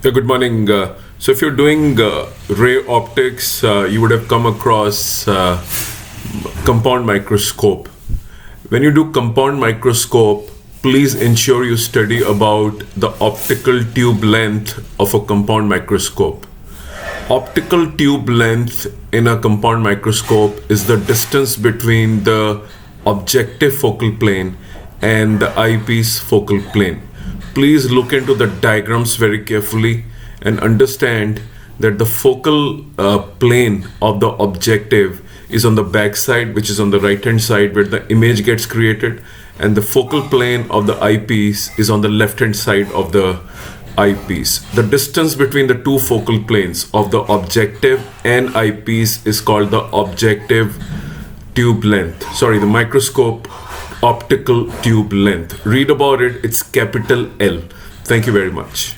Yeah, good morning. So if you're doing ray optics, you would have come across compound microscope. When you do compound microscope, please ensure you study about the optical tube length of a compound microscope. Optical tube length in a compound microscope is the distance between the objective focal plane and the eyepiece focal plane. Please look into the diagrams very carefully and understand that the focal plane of the objective is on the back side, which is on the right hand side where the image gets created, and the focal plane of the eyepiece is on the left hand side of the eyepiece. The distance between the two focal planes of the objective and eyepiece is called the objective tube length. The microscope optical tube length. Read about it, it's capital L. Thank you very much.